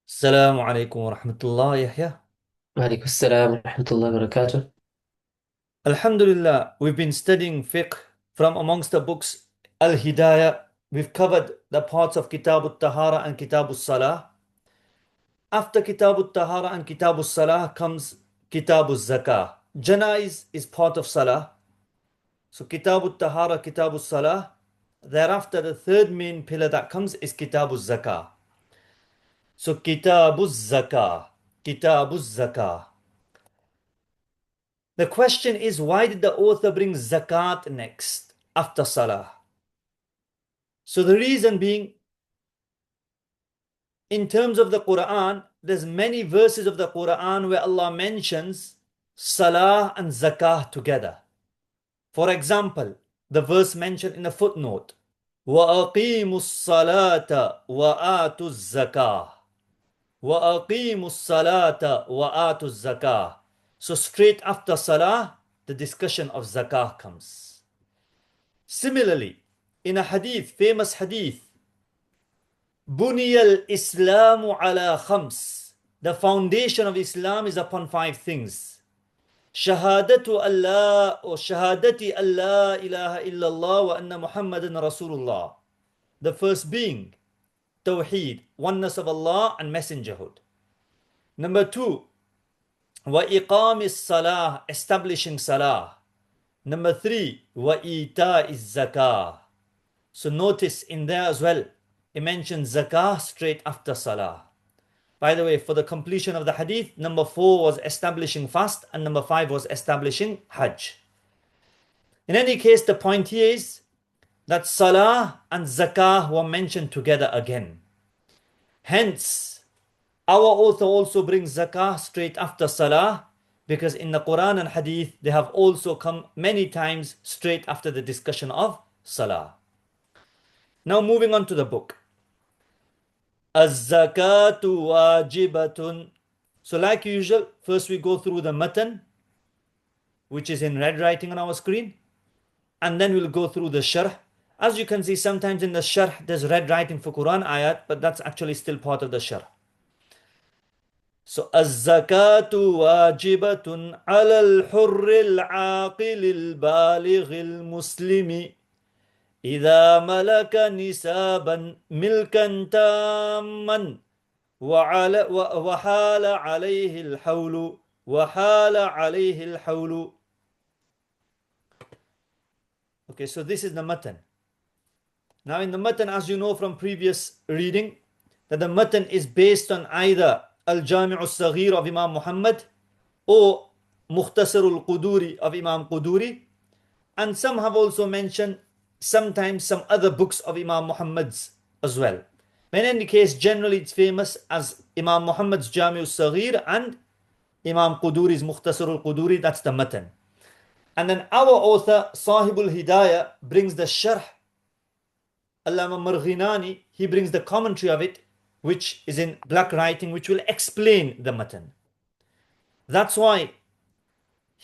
السلام عليكم ورحمة الله يحيى. وعليكم السلام ورحمة الله وبركاته. Alhamdulillah, we've been studying fiqh from amongst the books al-Hidayah. We've covered the parts of Kitab al-Tahara and Kitab al-Salah. After Kitab al-Tahara and Kitab al-Salah comes Kitab al-Zakah. Janaiz is part of Salah. So Kitab al-Tahara, Kitab al-Salah. Thereafter, the third main pillar that comes is Kitab al-Zakah. So Kitab al-Zakah, Kitab al-Zakah. The question is, why did the author bring zakat next after salah? So the reason being, in terms of the Quran, there's many verses of the Quran where Allah mentions salah and zakah together. For example, the verse mentioned in the footnote, وَأَقِيمُوا الصَّلَاةَ وَآتُوا الزَّكَاةَ وَأَقِيمُوا الصَّلَاةَ وَآتُوا الزَّكَاةَ. So straight after salah, the discussion of zakah comes. Similarly, in a hadith, famous hadith, Buniyal Islamu ala khams. The foundation of Islam is upon five things. Shahadatu Allah or Shahadati Allah ilaha illallah wa anna Muhammadan Rasulullah. The first being Tawheed, oneness of Allah and messengerhood. Number two, wa iqamis salah, establishing salah. Number three, wa ita'iz zakah. So notice in there as well, it mentions zakah straight after salah. By the way, for the completion of the hadith, number 4 was establishing fast and number 5 was establishing hajj. In any case, the point here is that salah and zakah were mentioned together again. Hence, our author also brings zakah straight after salah, because in the Quran and hadith, they have also come many times straight after the discussion of salah. Now moving on to the book. al-Zakatu wajibatun. So like usual, first we go through the matan, which is in red writing on our screen, and then we'll go through the sharh. As you can see, sometimes in the sharh there's red writing for Quran ayat, but that's actually still part of the sharh. So al-Zakatu wajibatun ala al-hurri al-aqili al-balighi al-muslimi إذا ملك نسابا ملكا تاما وحال عليه الحول وحال عليه الحول. Okay, so this is the matan. Now in the matan, as you know from previous reading, that the matan is based on either al-Jami' al-Saghir of Imam Muhammad or Mukhtasar al-Quduri of Imam Quduri, and some have also mentioned sometimes some other books of Imam Muhammad's as well. But in any case, generally it's famous as Imam Muhammad's Jami' al-Saghir and Imam Quduri's Mukhtasar al-Quduri. That's the matan. And then our author, Sahib al-Hidayah, brings the sharh. Allama Marghinani, he brings the commentary of it, which is in black writing, which will explain the matan. That's why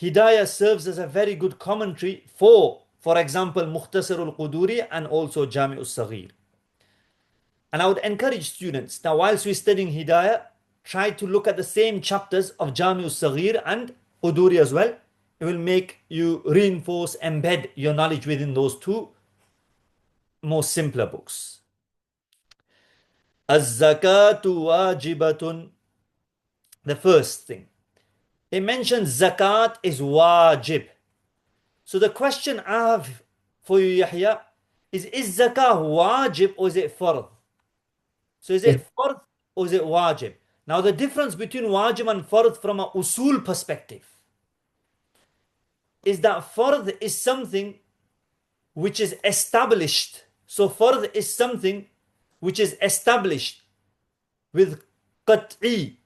Hidayah serves as a very good commentary for example, Mukhtasar al-Quduri and also Jami' al-Saghir. And I would encourage students, now whilst we're studying Hidayah, try to look at the same chapters of Jami' al-Saghir and Quduri as well. It will make you reinforce, embed your knowledge within those two more simpler books. al-Zakatu wajibatun. The first thing. It mentions zakat is wajib. So the question I have for you, Yahya, is zakah wajib or is it fard? So is it fard or is it wajib? Now the difference between wajib and fard from an usul perspective is that fard is something which is established. So fard is something which is established with qat'i.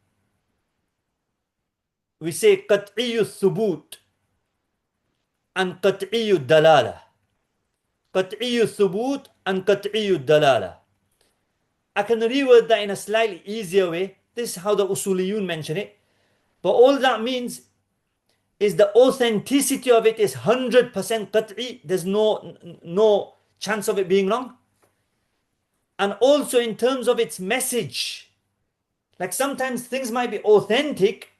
We say qat'i thubut and qat'i dalala. Qat'i thubut and qat'i dalala. I can reword that in a slightly easier way. This is how the usuliyun mention it. But all that means is the authenticity of it is 100% qat'i. There's no chance of it being wrong. And also in terms of its message, Like sometimes things might be authentic,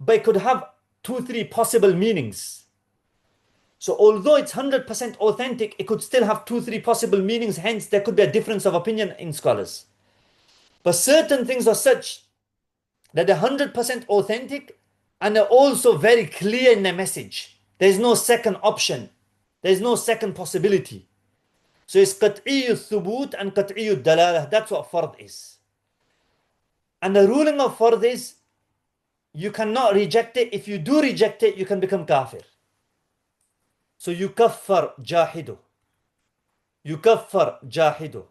but it could have 2-3 possible meanings. So although it's 100% authentic, it could still have 2-3 possible meanings. Hence, there could be a difference of opinion in scholars. But certain things are such that they're 100% authentic and they're also very clear in their message. There's no second option. There's no second possibility. So it's qat'iyyu thubut and qat'iyyu dalalah. That's what fard is. And the ruling of fard is you cannot reject it. If you do reject it, you can become kafir. So yukaffar jahidu. Yukaffar jahidu.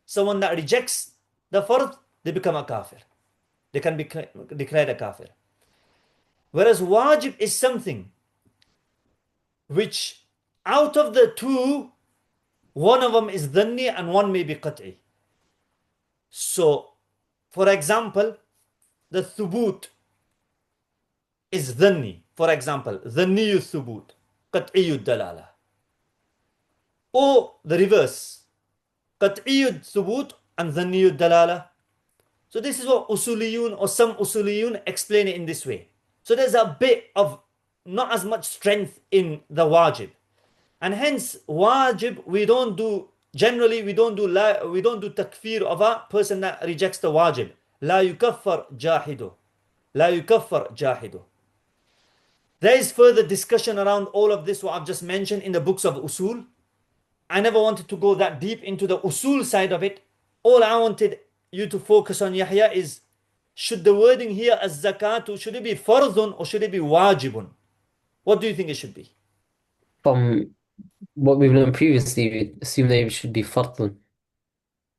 Someone that rejects the fard, they become a kafir. They can be declared a kafir. Whereas wajib is something which out of the two, one of them is dhanni and one may be qat'i. So, for example, the thubut is dhanni. For example, dhanniyu thubut, qat'iyu dalala. Or the reverse, qat'iyu thubut and dhanniyu dalala. So this is what usuliyun or some usuliyun explain it in this way. So there's a bit of not as much strength in the wajib. And hence wajib generally we don't do takfir of a person that rejects the wajib. La yukaffar jahidu. La yukaffar jahidu. There is further discussion around all of this what I've just mentioned in the books of usul. I never wanted to go that deep into the usul side of it. All I wanted you to focus on, Yahya, is should the wording here as zakatu, should it be fardun or should it be wajibun? What do you think it should be? From what we've learned previously, we assume that it should be fardun.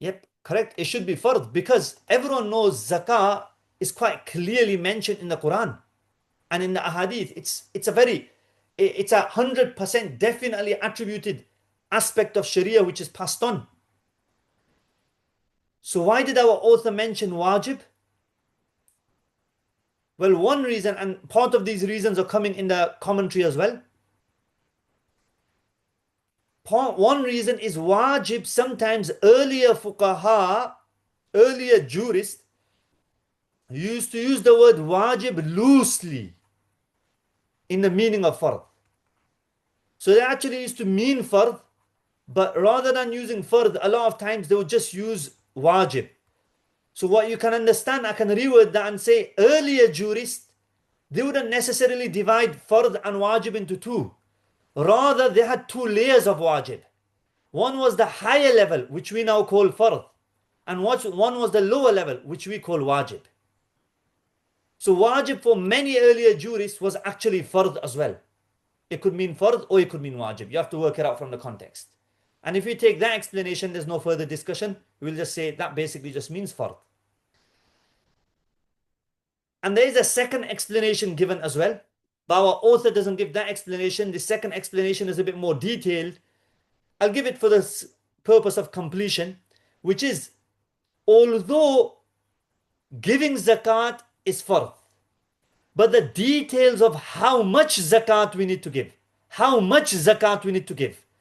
Yep, correct. It should be fard because everyone knows zakah is quite clearly mentioned in the Quran and in the ahadith. It's a 100% definitely attributed aspect of Sharia which is passed on. So why did our author mention wajib? Well, one reason, and part of these reasons are coming in the commentary as well. One reason is wajib. Sometimes earlier fuqaha, earlier jurists used to use the word wajib loosely in the meaning of fard. So they actually used to mean fard, but rather than using fard, a lot of times they would just use wajib. So what you can understand, I can reword that and say earlier jurists, they wouldn't necessarily divide fard and wajib into two. Rather, they had two layers of wajib. One was the higher level, which we now call fard, and one was the lower level, which we call wajib. So wajib for many earlier jurists was actually fard as well. It could mean fard or it could mean wajib. You have to work it out from the context. And if we take that explanation, there's no further discussion. We'll just say that basically just means fard. And there is a second explanation given as well. But our author doesn't give that explanation. The second explanation is a bit more detailed. I'll give it for the purpose of completion, which is, although giving zakat is fard, but the details of how much zakat we need to give,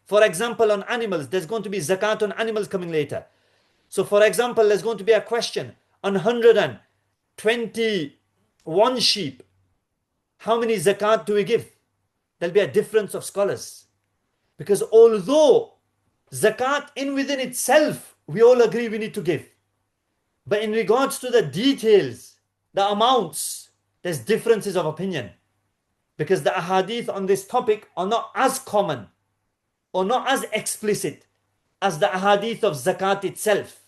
For example, on animals, there's going to be zakat on animals coming later. So for example, there's going to be a question on 121 sheep. How many zakat do we give? There'll be a difference of scholars. Because although zakat in within itself, we all agree we need to give. But in regards to the details, the amounts, there's differences of opinion. Because the ahadith on this topic are not as common or not as explicit as the ahadith of zakat itself.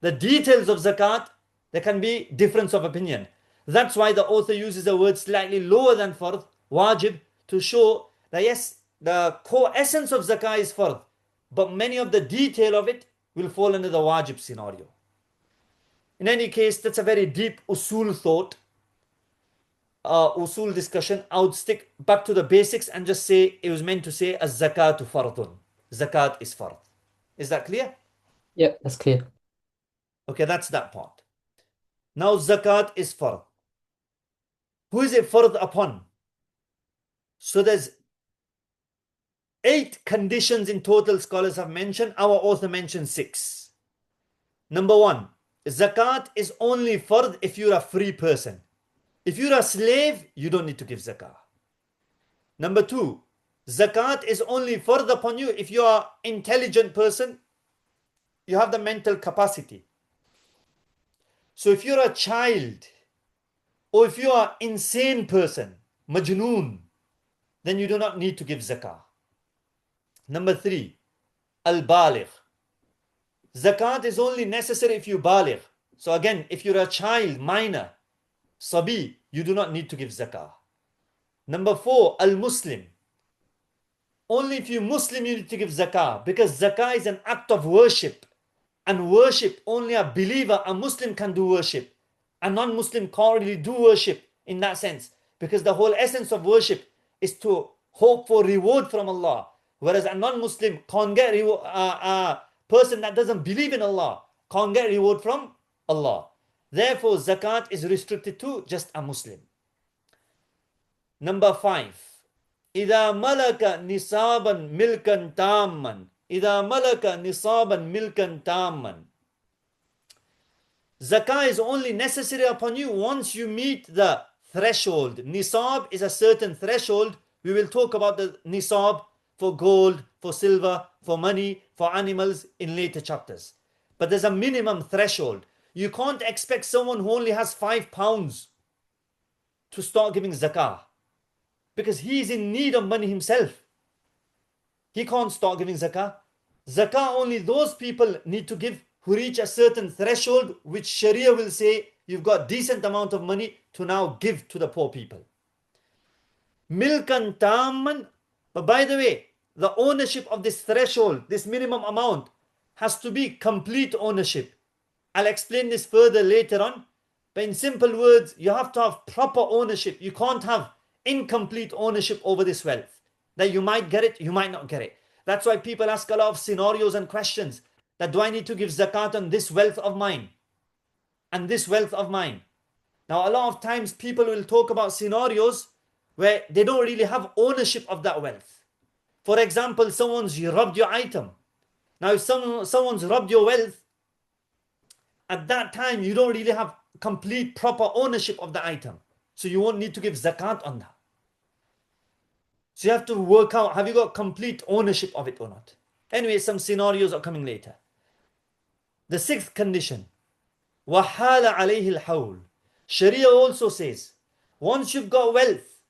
The details of zakat, there can be difference of opinion. That's why the author uses a word slightly lower than fard, wajib, to show that yes, the core essence of zakah is fard, but many of the detail of it will fall under the wajib scenario. In any case, that's a very deep usul thought, usul discussion. I would stick back to the basics and just say it was meant to say az-zakatu fardun. Zakat is fard. Is that clear? Yeah, that's clear. Okay, that's that part. Now zakat is fard. Who is it fard upon? So there's 8 conditions in total scholars have mentioned. Our author mentioned 6. Number 1, zakat is only fard if you're a free person. If you're a slave, you don't need to give zakah. Number 2, zakat is only fard upon you if you are an intelligent person, you have the mental capacity. So if you're a child, or if you are an insane person, majnoon, then you do not need to give zakah. Number 3, al-baligh. Zakat is only necessary if you baligh. So again, if you're a child, minor, sabi, you do not need to give zakah. Number 4, al-Muslim. Only if you're Muslim you need to give zakah, because zakah is an act of worship. And worship, only a believer, a Muslim can do worship. A non-Muslim can't really do worship in that sense, because the whole essence of worship is to hope for reward from Allah. Whereas a non-Muslim can't get reward, a person that doesn't believe in Allah can't get reward from Allah. Therefore, zakat is restricted to just a Muslim. Number 5, إذا ملك نصابا ملكا تاما. إذا ملك نصابا ملكا تاما. Zakah is only necessary upon you once you meet the threshold. Nisab is a certain threshold. We will talk about the nisab for gold, for silver, for money, for animals in later chapters. But there's a minimum threshold. You can't expect someone who only has £5 to start giving zakah, because he is in need of money himself. He can't start giving zakah. Zakah only those people need to give who reach a certain threshold, which Sharia will say you've got decent amount of money to now give to the poor people. Milkan tamman. But by the way, the ownership of this threshold, this minimum amount, has to be complete ownership. I'll explain this further later on. But in simple words, you have to have proper ownership. You can't have incomplete ownership over this wealth. That you might get it, you might not get it. That's why people ask a lot of scenarios and questions. That do I need to give zakat on this wealth of mine? And this wealth of mine. Now a lot of times people will talk about scenarios where they don't really have ownership of that wealth. For example, someone's robbed your item. Now if someone's robbed your wealth, at that time you don't really have complete proper ownership of the item. So you won't need to give zakat on that. So you have to work out, have you got complete ownership of it or not? Anyway, some scenarios are coming later. The 6th condition, وَحَالَ عَلَيْهِ الْحَوْلِ. Sharia also says, once you've got wealth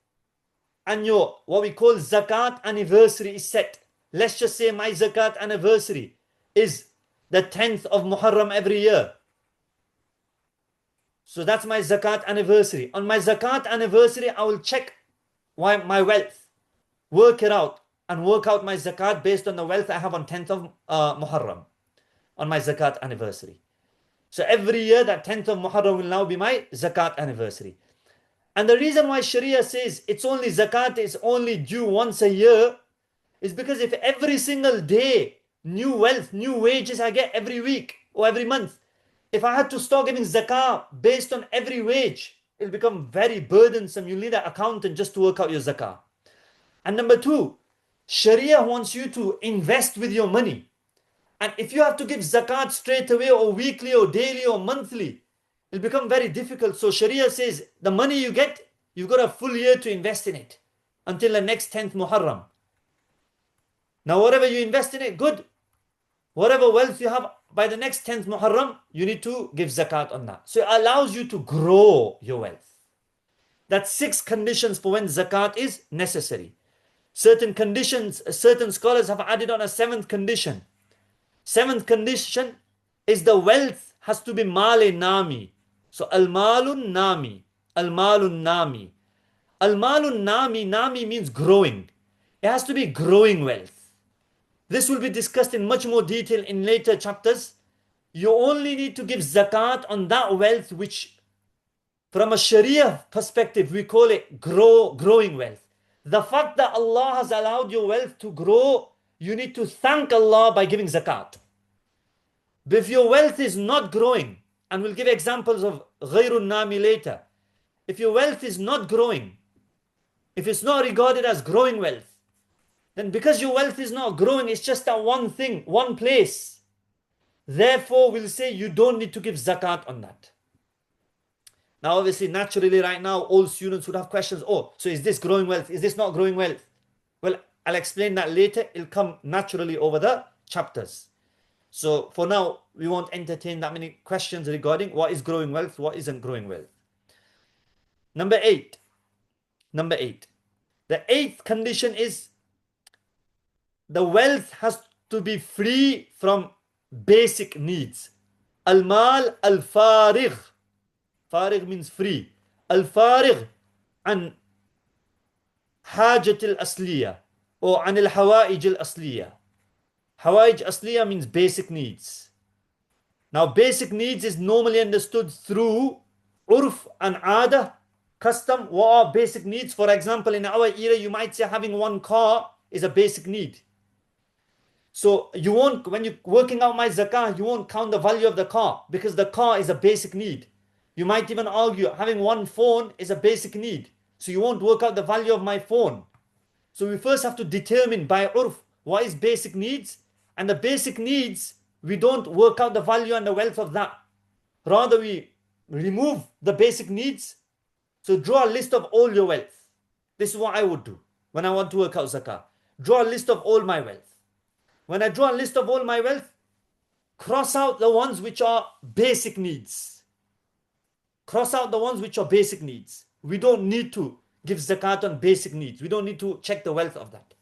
and your what we call zakat anniversary is set. Let's just say my zakat anniversary is the 10th of Muharram every year. So that's my zakat anniversary. On my zakat anniversary, I will check my wealth, work it out, and work out my zakat based on the wealth I have on 10th of Muharram, on my zakat anniversary. So every year that 10th of Muharram will now be my zakat anniversary. And the reason why Sharia says it's only zakat is only due once a year is because if every single day new wealth, new wages I get every week or every month, if I had to start giving zakah based on every wage, it'll become very burdensome. You'll need an accountant just to work out your zakah. And number 2, Sharia wants you to invest with your money. And if you have to give zakat straight away or weekly or daily or monthly, it'll become very difficult. So Sharia says the money you get, you've got a full year to invest in it until the next 10th Muharram. Now whatever you invest in it, good. Whatever wealth you have by the next 10th Muharram, you need to give zakat on that. So it allows you to grow your wealth. That's 6 conditions for when zakat is necessary. Certain conditions, certain scholars have added on a 7th condition. 7th condition is the wealth has to be male nami. So al-malun nami. Al-malun nami. Al-malun nami, nami means growing. It has to be growing wealth. This will be discussed in much more detail in later chapters. You only need to give zakat on that wealth which, from a Sharia perspective, we call it growing wealth. The fact that Allah has allowed your wealth to grow, you need to thank Allah by giving zakat. But if your wealth is not growing, and we'll give examples of ghayrun nami later. If your wealth is not growing, if it's not regarded as growing wealth, then because your wealth is not growing, it's just that one thing, one place. Therefore, we'll say you don't need to give zakat on that. Now, obviously, naturally, right now, all students would have questions. Oh, so is this growing wealth? Is this not growing wealth? Well, I'll explain that later. It'll come naturally over the chapters. So for now, we won't entertain that many questions regarding what is growing wealth, what isn't growing wealth. Number 8. The 8th condition is the wealth has to be free from basic needs. Al-mal al-farigh. Farigh means free. Al-farigh an hajat al-asliya or an al-hawaij al-asliya. Hawaij asliya means basic needs. Now basic needs is normally understood through urf and ada, custom. What are basic needs? For example, in our era, you might say having one car is a basic need. So you won't, when you're working out my zakah, you won't count the value of the car because the car is a basic need. You might even argue having one phone is a basic need. So you won't work out the value of my phone. So we first have to determine by urf what is basic needs. And the basic needs, we don't work out the value and the wealth of that. Rather, we remove the basic needs. So draw a list of all your wealth. This is what I would do when I want to work out zakah. Draw a list of all my wealth. When I draw a list of all my wealth, cross out the ones which are basic needs. Cross out the ones which are basic needs. We don't need to give zakat on basic needs. We don't need to check the wealth of that.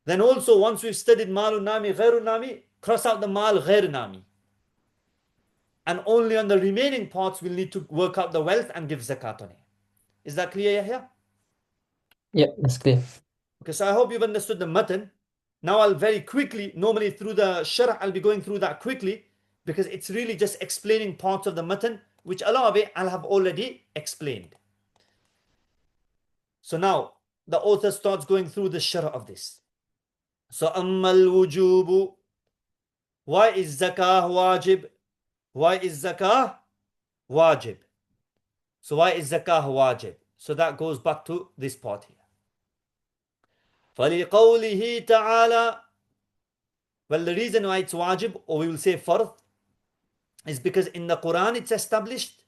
Then also, once we've studied malun nami, ghairun nami, cross out the mal ghair nami. And only on the remaining parts we'll need to work out the wealth and give zakat on it. Is that clear, Yahya? Yeah, that's clear. Okay, so I hope you've understood the matan. Now I'll very quickly, normally through the sharh, I'll be going through that quickly because it's really just explaining parts of the matan, which a lot of it I'll have already explained. So now the author starts going through the sharh of this. So ammal wujubu. Why is zakah wajib? Why is zakah wajib? So why is zakah wajib? So that goes back to this part here. فَلِقَوْلِهِ تَعَالَى. Well, the reason why it's wajib, or we will say fard, is because in the Quran it's established,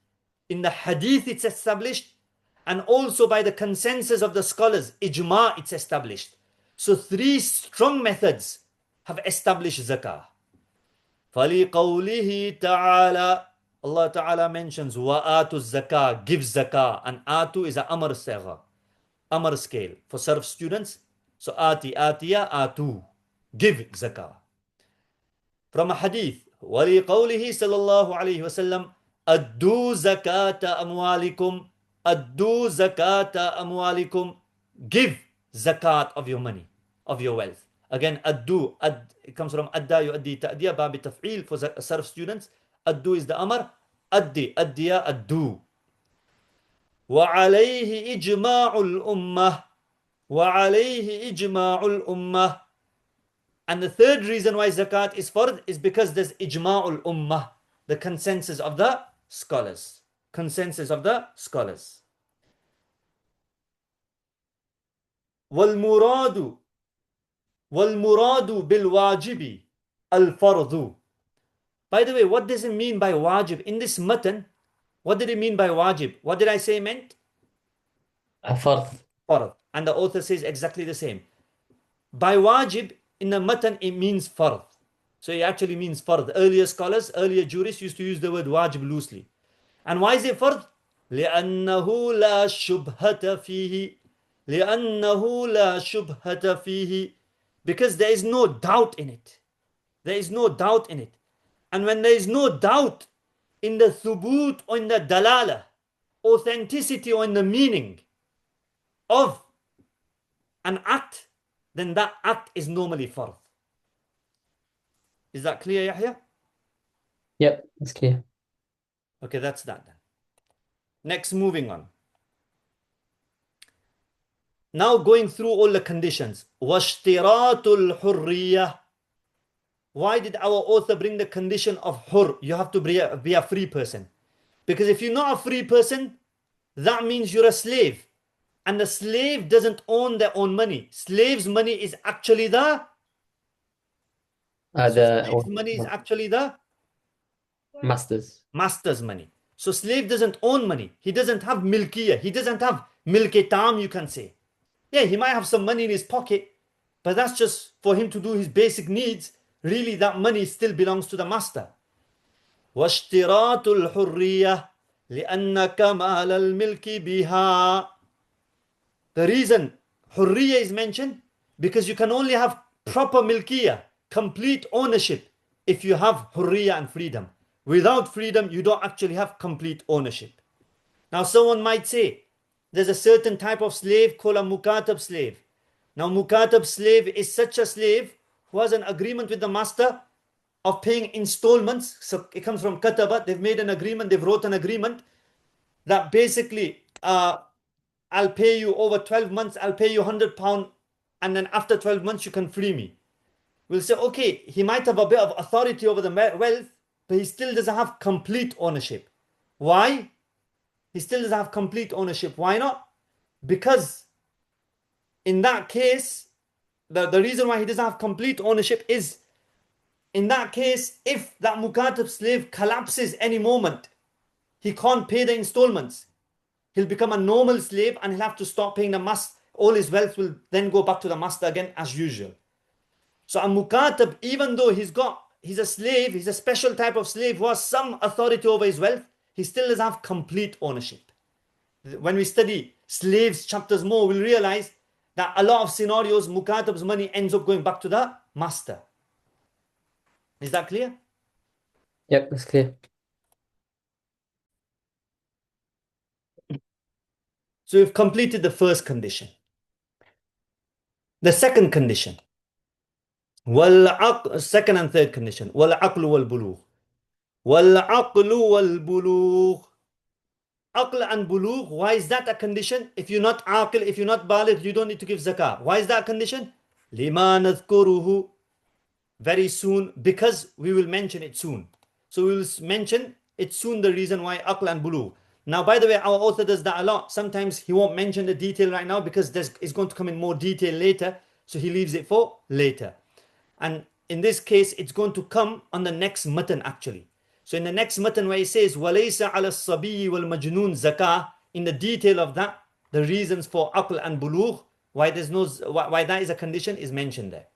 in the hadith it's established, and also by the consensus of the scholars, ijma, it's established. So 3 strong methods have established zakah. فَلِقَوْلِهِ تَعَالَى. Allah Ta'ala mentions وَآتُ الزَّكَاةِ, give zakah. And atu is a amr sigha, amr scale for sarf students. So ati, atiya, atu, give zakah. From a hadith, وَلِقَوْلِهِ صلى الله عليه وسلم أَدُّوا زَكَاةَ أَمْوَالِكُمْ أَدُّوا زَكَاةَ أَمْوَالِكُمْ, give zakat of your money, of your wealth. Again, addu, it comes from adda yuaddi ta'diya, babi taf'il for sarf students. Addu is the amr, addi, addiya, addu. وَعَلَيْهِ إِجْمَاعُ الْأُمَّةِ وَعَلَيْهِ إِجْمَاعُ الْأُمَّةِ. And the third reason why zakat is fard is because there's ijma'ul ummah, the consensus of the scholars. Consensus of the scholars. وَالْمُرَادُ بِالْوَاجِبِ الْفَرْضُ. By the way, what does it mean by wajib? In this matan, what did it mean by wajib? What did I say it meant? Fard. Fard. And the author says exactly the same. By wajib, in the matan, it means fard. So it actually means fard. Earlier scholars, earlier jurists used to use the word wajib loosely. And why is it fard? لِأَنَّهُ لَا شُبْهَةَ فِيهِ. لِأَنَّهُ لَا شُبْهَةَ فِيهِ. Because there is no doubt in it. There is no doubt in it. And when there is no doubt in the thubut or in the dalala, authenticity or in the meaning of an act, then that act is normally fard. Is that clear, Yahya? Yep, it's clear. Okay, that's that then. Next, moving on. Now going through all the conditions. وَاشْتِرَاطُ الْحُرِّيَّةِ. Why did our author bring the condition of hur? You have to be a free person. Because if you're not a free person, that means you're a slave. And the slave doesn't own their own money. Slave's money is actually the So The slave's money is actually the masters. master's money. So slave doesn't own money. He doesn't have milkiyah. He doesn't have milk-e-tam, you can say. Yeah, he might have some money in his pocket, but that's just for him to do his basic needs. Really, that money still belongs to the master. واشتراط الحرية لأن كمال الملك بها. The reason hurriya is mentioned because you can only have proper milkiyah, complete ownership, if you have hurriya and freedom. Without freedom, you don't actually have complete ownership. Now, someone might say, there's a certain type of slave called a mukatab slave. Now, mukatab slave is such a slave who has an agreement with the master of paying installments. So it comes from kataba. They've made an agreement. They've wrote an agreement that basically, I'll pay you over 12 months. I'll pay you £100, and then after 12 months, you can free me. We'll say, okay, he might have a bit of authority over the wealth, but he still doesn't have complete ownership. Why? He still doesn't have complete ownership. Why not? Because in that case, the reason why he doesn't have complete ownership is, in that case, if that mukatab slave collapses any moment, he can't pay the installments. He'll become a normal slave and he'll have to stop paying the master. All his wealth will then go back to the master again as usual. So a mukatab, even though he's a slave, he's a special type of slave who has some authority over his wealth, he still doesn't have complete ownership. When we study slaves chapters more, we'll realize that a lot of scenarios, mukatab's money ends up going back to the master. Is that clear? Yep, that's clear. So we've completed the first condition. The second condition, second and third condition, وَالْعَقْلُ وَالْبُلُوغُ. وَالْعَقْلُ وَالْبُلُوغُ. Aql and bulugh, why is that a condition? If you're not aqil, if you're not baligh, you don't need to give zakah. Why is that a condition? لِمَا نَذْكُرُهُ. Very soon, because we will mention it soon. So we will mention it soon, the reason why aql and bulugh. Now, by the way, our author does that a lot. Sometimes he won't mention the detail right now because it's going to come in more detail later. So he leaves it for later. And in this case, it's going to come on the next matan actually. So in the next matan where he says, وَلَيْسَ عَلَى الصَّبِيِّ وَالْمَجْنُونَ zakah, in the detail of that, the reasons for aql and bulugh, why that is a condition, is mentioned there.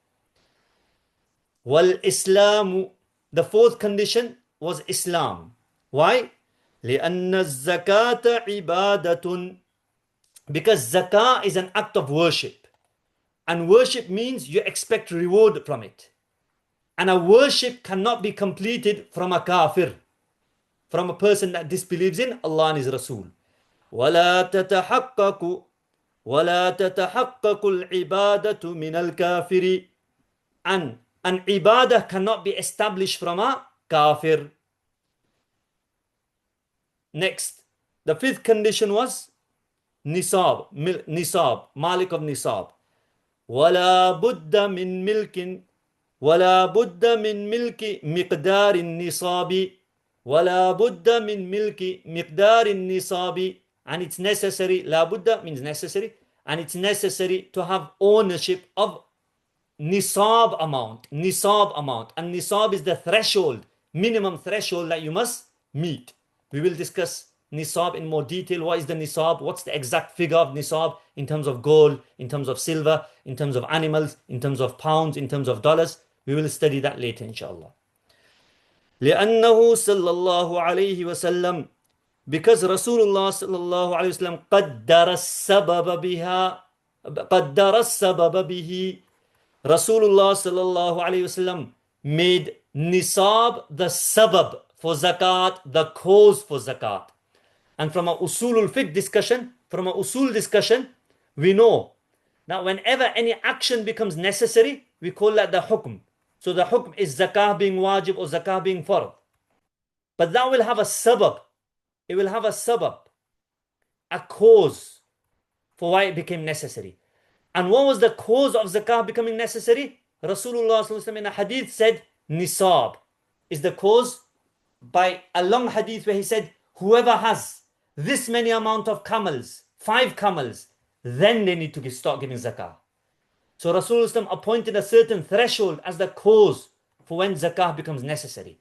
وَالْإِسْلَامُ. The fourth condition was Islam. Why? لِأَنَّ الزَّكَاةَ عِبَادَةٌ. Because zakah is an act of worship. And worship means you expect reward from it. And a worship cannot be completed from a kafir, from a person that disbelieves in Allah and His Rasul. وَلَا تَتَحَقَّقُ الْعِبَادَةُ مِنَ الْكَافِرِ. And an ibadah cannot be established from a kafir. Next, the fifth condition was nisab, malik of nisab. وَلَا بُدَّ مِن مِلْكٍ ولا بد من ملك مقدار النصاب. ولا بد من ملك مقدار النصاب. And it's necessary, لا بد means necessary, and it's necessary to have ownership of nisab amount. Nisab amount. And nisab is the threshold, minimum threshold that you must meet. We will discuss nisab in more detail. What is the nisab? What's the exact figure of nisab in terms of gold, in terms of silver, in terms of animals, in terms of pounds, in terms of dollars. We will study that later, inshallah. لأنه صلى الله عليه وسلم. Because Rasulullah صلى الله عليه وسلم قدر السبب بها. قدر السبب به. Rasulullah صلى الله عليه وسلم made nisab the sabab for zakat, the cause for zakat. And from a usulul fiqh discussion, from a usul discussion, we know that whenever any action becomes necessary, we call that the hukm. So the hukm is zakah being wajib or zakah being fard. But that will have a sabab. It will have a sabab, a cause for why it became necessary. And what was the cause of zakah becoming necessary? Rasulullah in a hadith said, nisab is the cause, by a long hadith where he said, whoever has this many amount of camels, 5 camels, then they need to start giving zakah. So Rasulullah appointed a certain threshold as the cause for when zakah becomes necessary.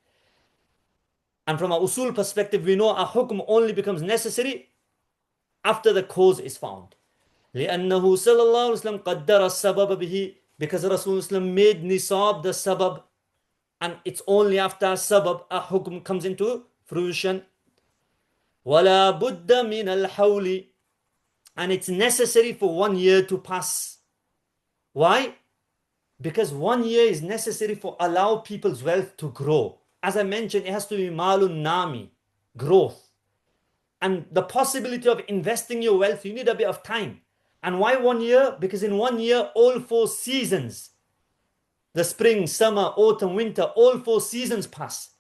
And from a usul perspective, we know a hukm only becomes necessary after the cause is found. لأنه صلى الله عليه وسلم قدر السبب به, because Rasulullah made nisab the sabab, and it's only after sabab a hukm comes into fruition. ولا بد من الحول, and it's necessary for 1 year to pass. Why? Because 1 year is necessary for allow people's wealth to grow. As I mentioned, it has to be malun nami, growth. And the possibility of investing your wealth, you need a bit of time. And why 1 year? Because in 1 year, all 4 seasons, the spring, summer, autumn, winter, all 4 seasons pass.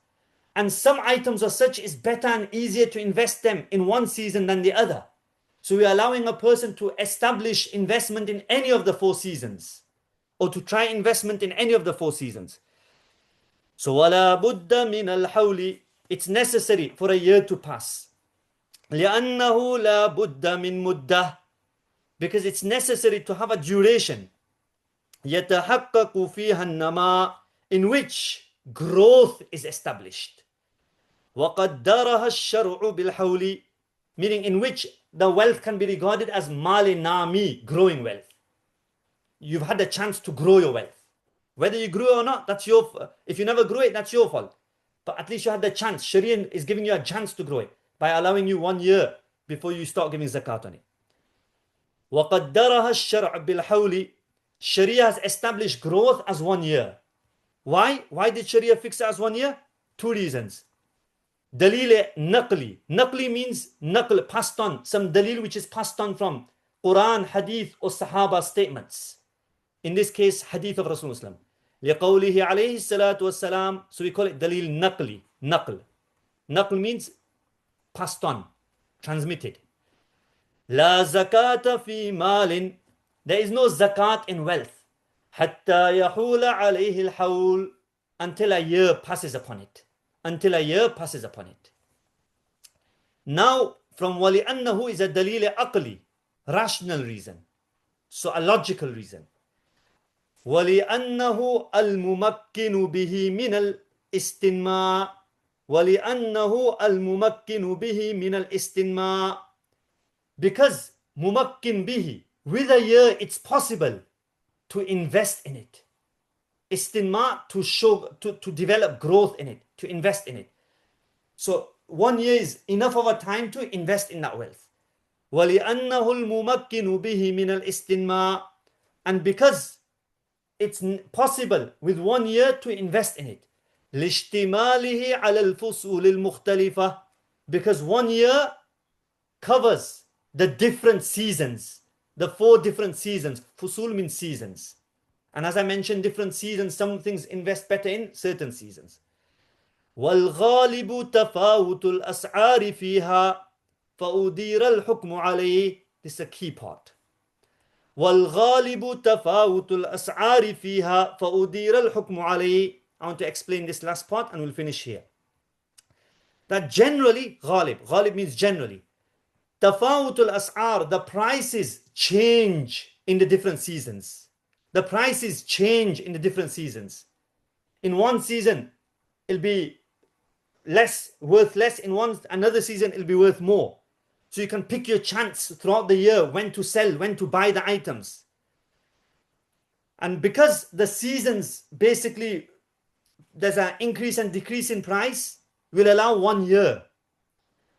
And some items are such, it's better and easier to invest them in one season than the other. So we're allowing a person to establish investment in any of the 4 seasons, or to try investment in any of the 4 seasons. So وَلَا بُدَّ مِنَ الْحَوْلِ, it's necessary for a year to pass. لِأَنَّهُ لَا بُدَّ مِن مُدَّةٍ, because it's necessary to have a duration. يَتَحَقَّقُ فِيهَا النَّمَاء, in which growth is established. وَقَدَّرَهَا الشَّرْعُ بِالْحَوْلِ, meaning in which the wealth can be regarded as mali nami, growing wealth. You've had a chance to grow your wealth. Whether you grew or not, that's your fault. If you never grew it, that's your fault. But at least you had the chance. Sharia is giving you a chance to grow it by allowing you 1 year before you start giving zakat on it. وَقَدَّرَهَا الشَّرْعُ بِالْحَوْلِ, Sharia has established growth as 1 year. Why? Why did Sharia fix it as 1 year? 2 reasons. Dalil naqli. Naqli means naql, passed on. Some dalil which is passed on from Quran, Hadith or Sahaba statements. In this case, Hadith of Rasulullah. لِقَوْلِهِ عَلَيْهِ الصَّلَاةُ وَالسَّلَامُ. So we call it dalil naqli. Naql. Naql means passed on, transmitted. لَا زَكَاةَ فِي مَالٍ, there is no zakat in wealth. حَتَّى يَحُولَ عَلَيْهِ الْحَوْلِ, until a year passes upon it. Until a year passes upon it. Now, from وَلِأَنَّهُ is a dalil aqli, rational reason. So a logical reason. وَلِأَنَّهُ الْمُمَكِّنُ بِهِ مِنَ الْإِسْتِنْمَاءِ, وَلِأَنَّهُ الْمُمَكِّنُ بِهِ مِنَ الْإِسْتِنْمَاءِ, because mumakkin bihi, with a year it's possible to invest in it. Istinma, to show, to develop growth in it, to invest in it. So 1 year is enough of a time to invest in that wealth. وَلِأَنَّهُ الْمُمَكِّنُ بِهِ مِنَ الْإِسْتِنْمَاءِ, and because it's possible with 1 year to invest in it. لِاشْتِمَالِهِ عَلَى الْفُصُولِ الْمُخْتَلِفَةِ, because 1 year covers the different seasons, the 4 different seasons. Fusul means seasons. And as I mentioned, different seasons, some things invest better in certain seasons. وَالْغَالِبُ تَفَاوُتُ الْأَسْعَارِ فِيهَا فَأُدِيرَ الْحُكْمُ عَلَيْهِ. This is a key part. وَالْغَالِبُ تَفَاوُتُ الْأَسْعَارِ فِيهَا فَأُدِيرَ الْحُكْمُ عَلَيْهِ. I want to explain this last part and we'll finish here. That generally, ghalib means generally. Tafawutul as'ar, the prices change in the different seasons. The prices change in the different seasons. In one season, it'll be less, worth less. In another season, it'll be worth more. So you can pick your chance throughout the year when to sell, when to buy the items. And because the seasons, basically, there's an increase and decrease in price, will allow 1 year.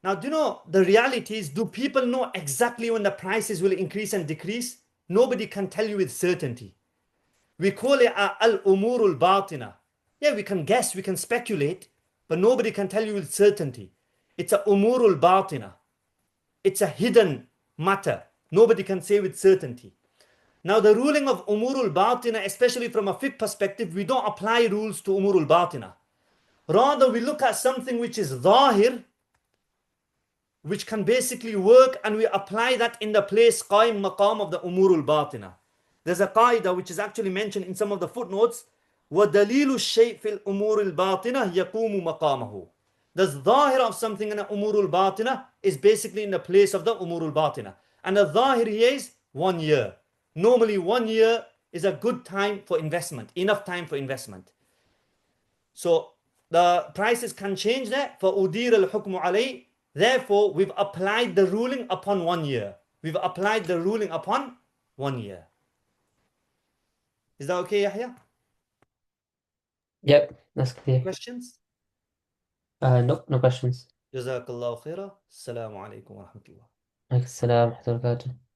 Now, do you know, the reality is, do people know exactly when the prices will increase and decrease? Nobody can tell you with certainty. We call it al-umurul batina. Yeah, we can guess, we can speculate, but nobody can tell you with certainty. It's a umurul batina. It's a hidden matter. Nobody can say with certainty. Now, the ruling of umurul batina, especially from a fiqh perspective, we don't apply rules to umurul batina. Rather, we look at something which is zahir, which can basically work, and we apply that in the place, qaim maqam of the umurul batina. There's a qaida which is actually mentioned in some of the footnotes. وَدَلِيلُ الشَّيْء فِي الْأُمُورِ الْبَاطِنَةِ يَقُومُ مَقَامَهُ. The zahir of something in the umurul batina is basically in the place of the umurul batina. And the zahir here is 1 year. Normally 1 year is a good time for investment, enough time for investment. So the prices can change there. فَأُدِيرَ الْحُكْمُ عَلَيْهِ. Therefore, we've applied the ruling upon 1 year. We've applied the ruling upon 1 year. Is that okay, Yahya? Yep, that's clear. Questions? Nope, no questions. جزاك الله خيرا. السلام عليكم ورحمة الله. Alaikum salam wa rahmatullahi wa barakatuh.